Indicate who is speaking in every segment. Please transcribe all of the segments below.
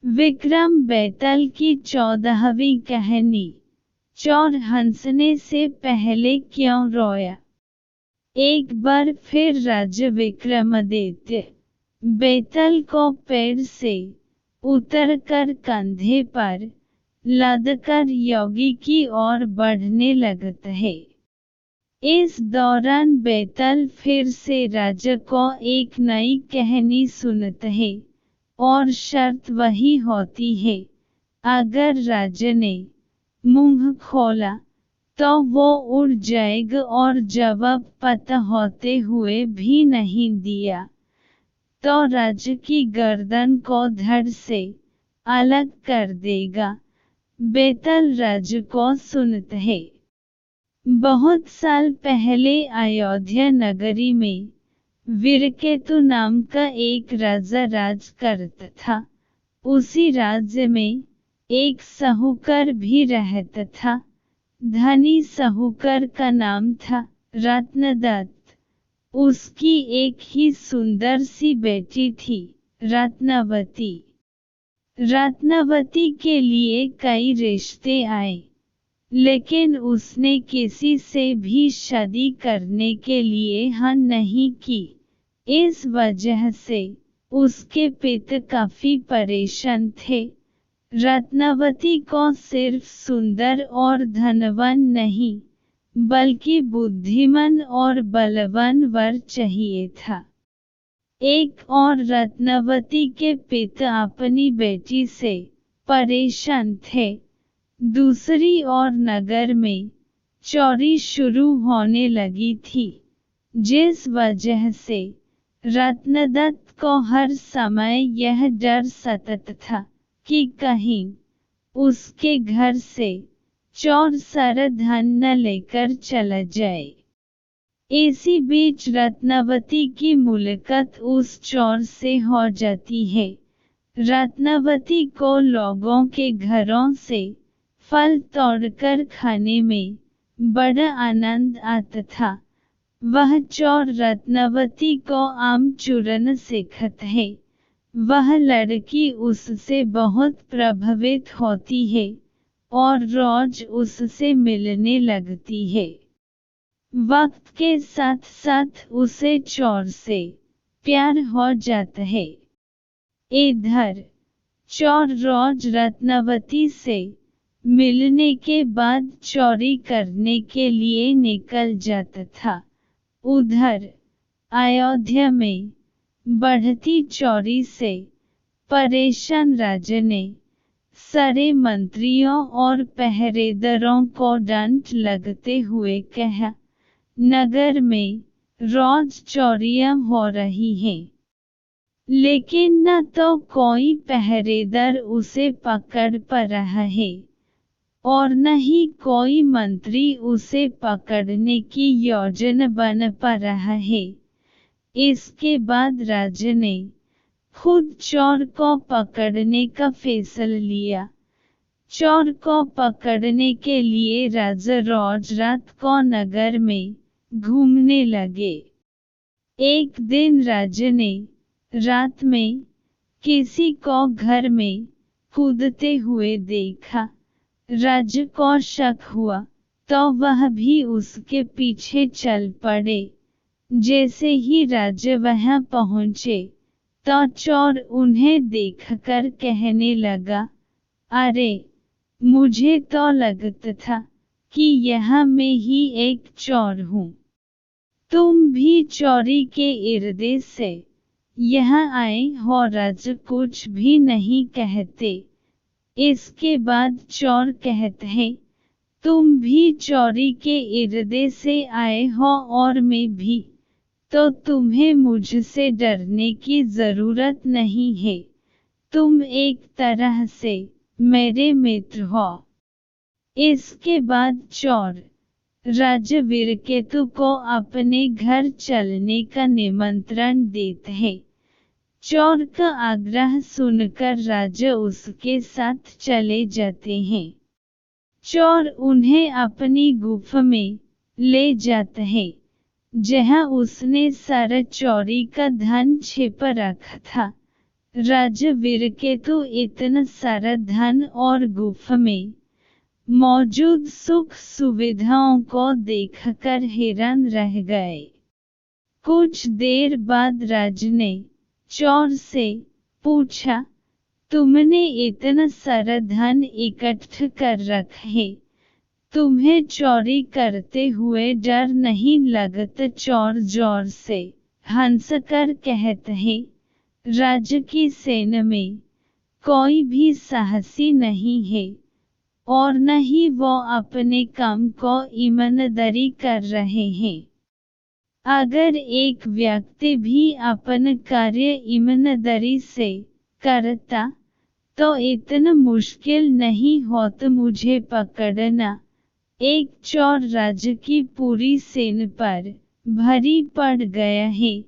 Speaker 1: विक्रम बेताल की 14वीं कहानी। चोर हंसने से पहले क्यों रोया। एक बार फिर राजा विक्रमादित्य बेताल को पेड़ से उतरकर कंधे पर लादकर योगी की ओर बढ़ने लगता है। इस दौरान बेताल फिर से राजा को एक नई कहानी सुनाता है और शर्त वही होती है, अगर राजा ने मुंह खोला तो वो उड़ जाएगा और जवाब पता होते हुए भी नहीं दिया तो राजा की गर्दन को धड़ से अलग कर देगा। बेताल राजा को सुनता है। बहुत साल पहले अयोध्या नगरी में वीरकेतु नाम का एक राजा राज करता था। उसी राज्य में एक साहूकार भी रहता था। धनी साहूकार का नाम था रत्नदत्त। उसकी एक ही सुंदर सी बेटी थी, रत्नावती। रत्नावती के लिए कई रिश्ते आए, लेकिन उसने किसी से भी शादी करने के लिए हाँ नहीं की। इस वजह से उसके पिता काफी परेशान थे। रत्नावती को सिर्फ सुंदर और धनवान नहीं, बल्कि बुद्धिमान और बलवान वर चाहिए था। एक और रत्नावती के पिता अपनी बेटी से परेशान थे। दूसरी ओर नगर में चोरी शुरू होने लगी थी, जिस वजह से रत्नदत्त को हर समय यह डर सताता था कि कहीं उसके घर से चोर सारा धन न लेकर चला जाए। इसी बीच रत्नावती की मुलाकात उस चोर से हो जाती है। रत्नावती को लोगों के घरों से फल तोड़कर खाने में बड़ा आनंद आता था। वह चोर रत्नावती को आम चुराना सिखाता है। वह लड़की उससे बहुत प्रभावित होती है और रोज उससे मिलने लगती है। वक्त के साथ साथ उसे चोर से प्यार हो जाता है। इधर चोर रोज रत्नावती से मिलने के बाद चोरी करने के लिए निकल जाता था। उधर अयोध्या में बढ़ती चोरी से परेशान राजा ने सारे मंत्रियों और पहरेदारों को डांट लगते हुए कहा, नगर में रोज चोरियां हो रही हैं, लेकिन न तो कोई पहरेदार उसे पकड़ पा रहा है और न ही कोई मंत्री उसे पकड़ने की योजना बना पा रहा है। इसके बाद राजा ने खुद चोर को पकड़ने का फैसला लिया। चोर को पकड़ने के लिए राजा रोज रात को नगर में घूमने लगे। एक दिन राजा ने रात में किसी को घर में कूदते हुए देखा। राजा को शक हुआ तो वह भी उसके पीछे चल पड़े। जैसे ही राजा वहां पहुंचे तो चोर उन्हें देखकर कहने लगा, अरे, मुझे तो लगता था कि यहाँ मैं ही एक चोर हूँ। तुम भी चोरी के इरादे से यहाँ आए हो। राजा कुछ भी नहीं कहते। इसके बाद चोर कहते हैं, तुम भी चोरी के इरादे से आए हो और मैं भी, तो तुम्हें मुझसे डरने की जरूरत नहीं है। तुम एक तरह से मेरे मित्र हो। इसके बाद चोर राजा वीरकेतु को अपने घर चलने का निमंत्रण देते हैं। चोर का आग्रह सुनकर राजा उसके साथ चले जाते हैं। चोर उन्हें अपनी गुफा में ले जाता है, जहां उसने सारा चोरी का धन छिपा रखा था। राजवीरकेतु इतने सारा धन और गुफा में मौजूद सुख सुविधाओं को देखकर हैरान रह गए। कुछ देर बाद राज ने चोर से पूछा, तुमने इतना सारा धन इकट्ठा कर रखा है, तुम्हें चोरी करते हुए डर नहीं लगता? चोर जोर से हंसकर कहता है, राज की सेना में कोई भी साहसी नहीं है और न ही वो अपने काम को ईमानदारी कर रहे हैं। अगर एक व्यक्ति भी अपना कार्य ईमानदारी से करता तो इतना मुश्किल नहीं होता मुझे पकड़ना। एक चोर राज्य की पूरी सेना पर भारी पड़ गया है,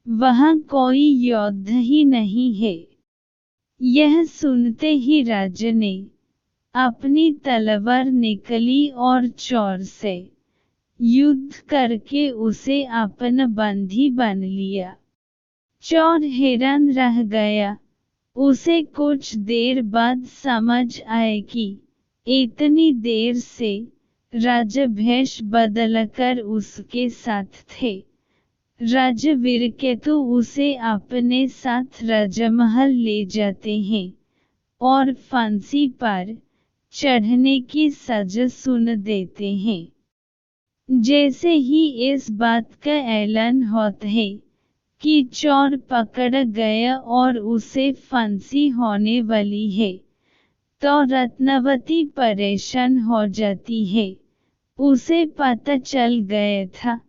Speaker 1: वहाँ कोई योद्धा ही नहीं है। यह सुनते ही राजा ने अपनी तलवार निकाली और चोर से युद्ध करके उसे अपना बंदी बन लिया। चोर हैरान रह गया। उसे कुछ देर बाद समझ आया कि इतनी देर से राजा भेष बदलकर उसके साथ थे। राजवीरकेतु उसे अपने साथ राजमहल ले जाते हैं और फांसी पर चढ़ने की सजा सुन देते हैं। जैसे ही इस बात का ऐलान होता है कि चोर पकड़ा गया और उसे फांसी होने वाली है, तो रत्नावती परेशान हो जाती है। उसे पता चल गया था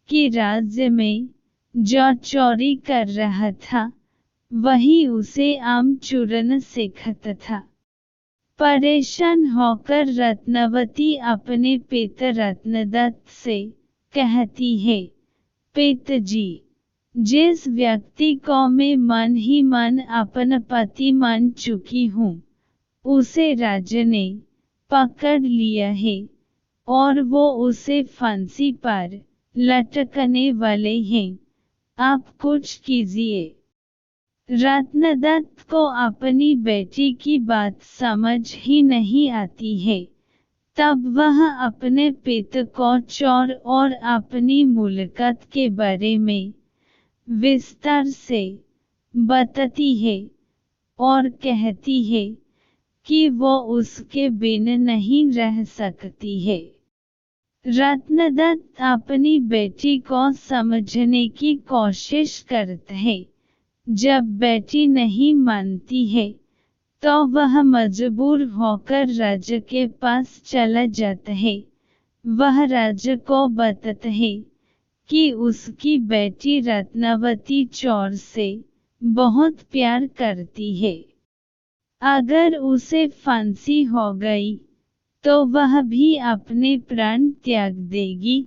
Speaker 1: कि राज्य में जो चोरी कर रहा था वही उसे आम चूरन सिखाता था। परेशान होकर रत्नावती अपने पिता रत्नदत्त से कहती है, पिताजी, जिस व्यक्ति को मैं मन ही मन अपना पति मान चुकी हूँ, उसे राजा ने पकड़ लिया है और वो उसे फांसी पर लटकने वाले हैं। आप कुछ कीजिए। रत्नदत्त को अपनी बेटी की बात समझ ही नहीं आती है। तब वह अपने पिता को चोर और अपनी मुलाकात के बारे में विस्तार से बताती है और कहती है कि वो उसके बिना नहीं रह सकती है। रत्नदत्त अपनी बेटी को समझने की कोशिश करता है। जब बेटी नहीं मानती है तो वह मजबूर होकर राजा के पास चला जाता है। वह राजा को बताता है कि उसकी बेटी रत्नावती चोर से बहुत प्यार करती है। अगर उसे फांसी हो गई तो वह भी अपने प्राण त्याग देगी।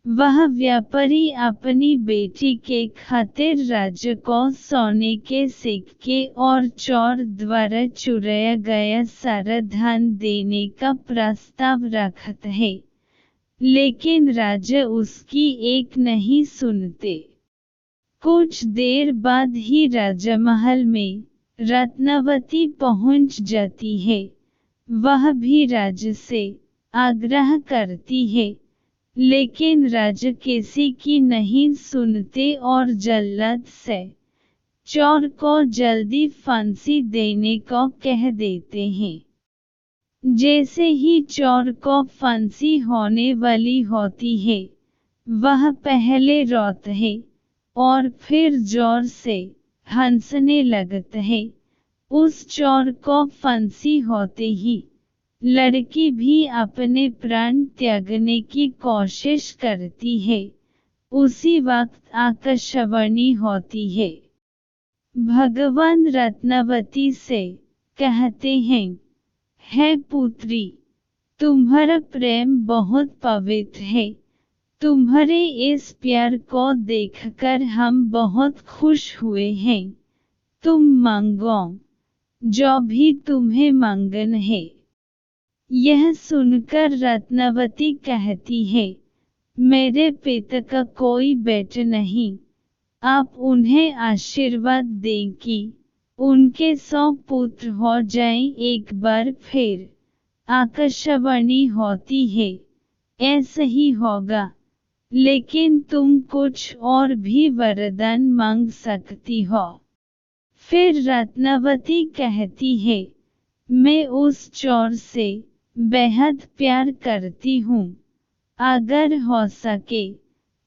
Speaker 1: वह व्यापारी अपनी बेटी के खातिर राजा को सोने के सिक्के और चोर द्वारा चुराया गया सारा धन देने का प्रस्ताव रखता है, लेकिन राजा उसकी एक नहीं सुनते। कुछ देर बाद ही राजमहल में रत्नावती पहुंच जाती है। वह भी राजा से आग्रह करती है, लेकिन राजा किसी की नहीं सुनते और जल्लाद से चोर को जल्दी फांसी देने को कह देते हैं। जैसे ही चोर को फांसी होने वाली होती है, वह पहले रोता है और फिर जोर से हंसने लगता है। उस चोर को फांसी होते ही लड़की भी अपने प्राण त्यागने की कोशिश करती है। उसी वक्त आकाशवाणी होती है। भगवान रत्नावती से कहते हैं, हे पुत्री, तुम्हारा प्रेम बहुत पवित्र है। तुम्हारे इस प्यार को देखकर हम बहुत खुश हुए हैं। तुम मांगो जो भी तुम्हें मांगना है। यह सुनकर रत्नावती कहती है, मेरे पिता का कोई बेटा नहीं। आप उन्हें आशीर्वाद दें कि उनके 100 पुत्र हो जाएं एक बार फिर आकाशवाणी होती है, ऐसा ही होगा। लेकिन तुम कुछ और भी वरदान मांग सकती हो। फिर रत्नावती कहती है, मैं उस चोर से बेहद प्यार करती हूँ। अगर हो सके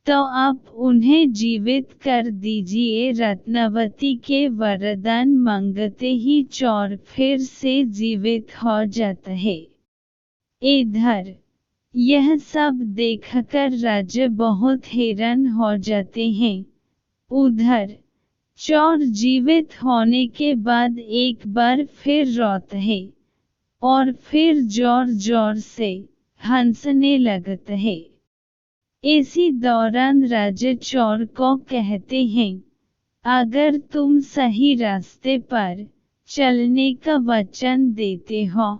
Speaker 1: तो आप उन्हें जीवित कर दीजिए। रत्नावती के वरदान मांगते ही चोर फिर से जीवित हो जाता है। इधर यह सब देखकर राजा बहुत हैरान हो जाते हैं। उधर चोर जीवित होने के बाद एक बार फिर रोता है और फिर जोर जोर से हंसने लगता है। इसी दौरान राजा चोर को कहते हैं, अगर तुम सही रास्ते पर चलने का वचन देते हो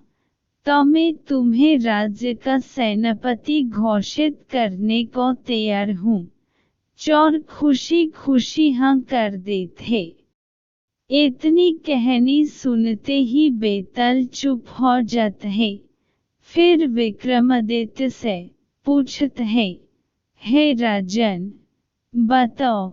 Speaker 1: तो मैं तुम्हें राज्य का सेनापति घोषित करने को तैयार हूँ। चोर खुशी खुशी हाँ कर देते। इतनी कहानी सुनते ही बेताल चुप हो जाता है। फिर विक्रमादित्य से पूछता है, हे राजन, बताओ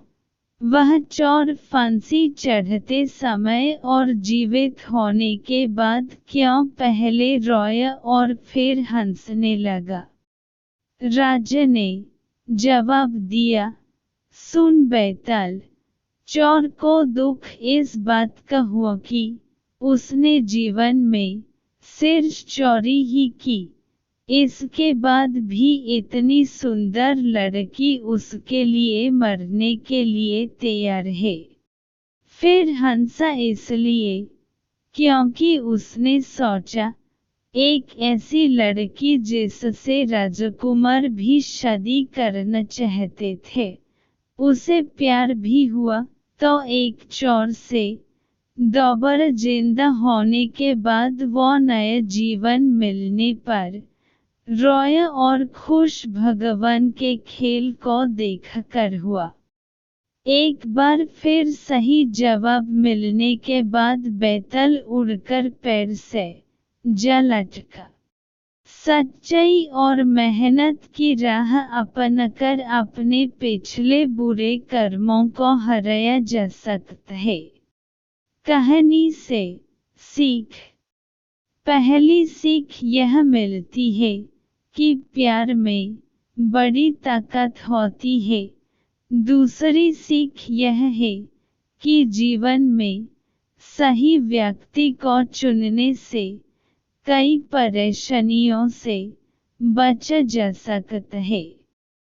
Speaker 1: वह चोर फांसी चढ़ते समय और जीवित होने के बाद क्यों पहले रोया और फिर हंसने लगा? राजा ने जवाब दिया, सुन बेताल, चोर को दुख इस बात का हुआ कि उसने जीवन में सिर्फ चोरी ही की, इसके बाद भी इतनी सुंदर लड़की उसके लिए मरने के लिए तैयार है। फिर हंसा इसलिए क्योंकि उसने सोचा, एक ऐसी लड़की जिससे राजकुमार भी शादी करना चाहते थे, उसे प्यार भी हुआ, तो एक चोर से दोबारा जिंदा होने के बाद वो नया जीवन मिलने पर रोया और खुश भगवान के खेल को देखकर हुआ। एक बार फिर सही जवाब मिलने के बाद बेताल उड़कर पेड़ से जा लटका। सच्चाई और मेहनत की राह अपनाकर अपने पिछले बुरे कर्मों को हराया जा सकता है। कहानी से सीख। पहली सीख यह मिलती है कि प्यार में बड़ी ताकत होती है। दूसरी सीख यह है कि जीवन में सही व्यक्ति को चुनने से कई परेशानियों से बचा जा सकता है।